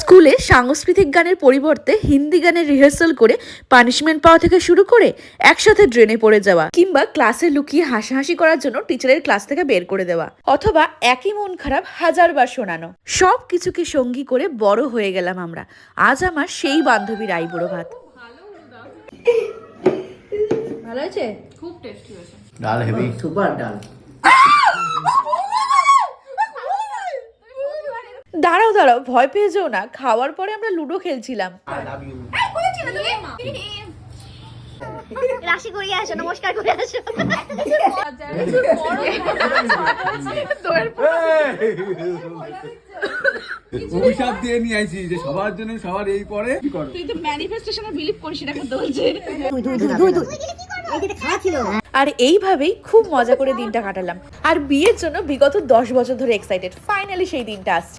স্কুলে সাংস্কৃতিক গানের পরিবর্তে হিন্দি গানের রিহার্সাল করে পানিশমেন্ট পাওয়া থেকে শুরু করে একসাথে ড্রেনে পড়ে যাওয়া কিংবা ক্লাসে লুকিয়ে হাসাহাসি করার জন্য টিচারের ক্লাস থেকে বের করে দেওয়া অথবা একই মন খারাপ হাজারবার শোনানো সব কিছুকে সঙ্গী করে বড় হয়ে গেলাম আমরা। আজ আমার সেই বান্ধবীর আইবুড়ো ভাত। ভালো আছে, খুব টেস্টি হয়েছে। ডাল হেভি সুপার ডাল। দাঁড়াও দাঁড়াও, ভয় পেয়ে যেও না। খাওয়ার পরে আমরা লুডো খেলছিলাম। রাশি করে আসো, নমস্কার করে আসো। অভিশাপ দিয়ে নিয়ে আইছি যে সবার জন্য সবার এই পরে কি করো। তুই তো ম্যানিফেস্টেশনে বিলিভ করিস, এটা করতে বলছে। আর এইভাবেই খুব মজা করে দিনটা কাটালাম। আর বিয়ের জন্য বিগত 10 বছর ধরে এক্সাইটেড। ফাইনালি সেই দিনটা আসছে।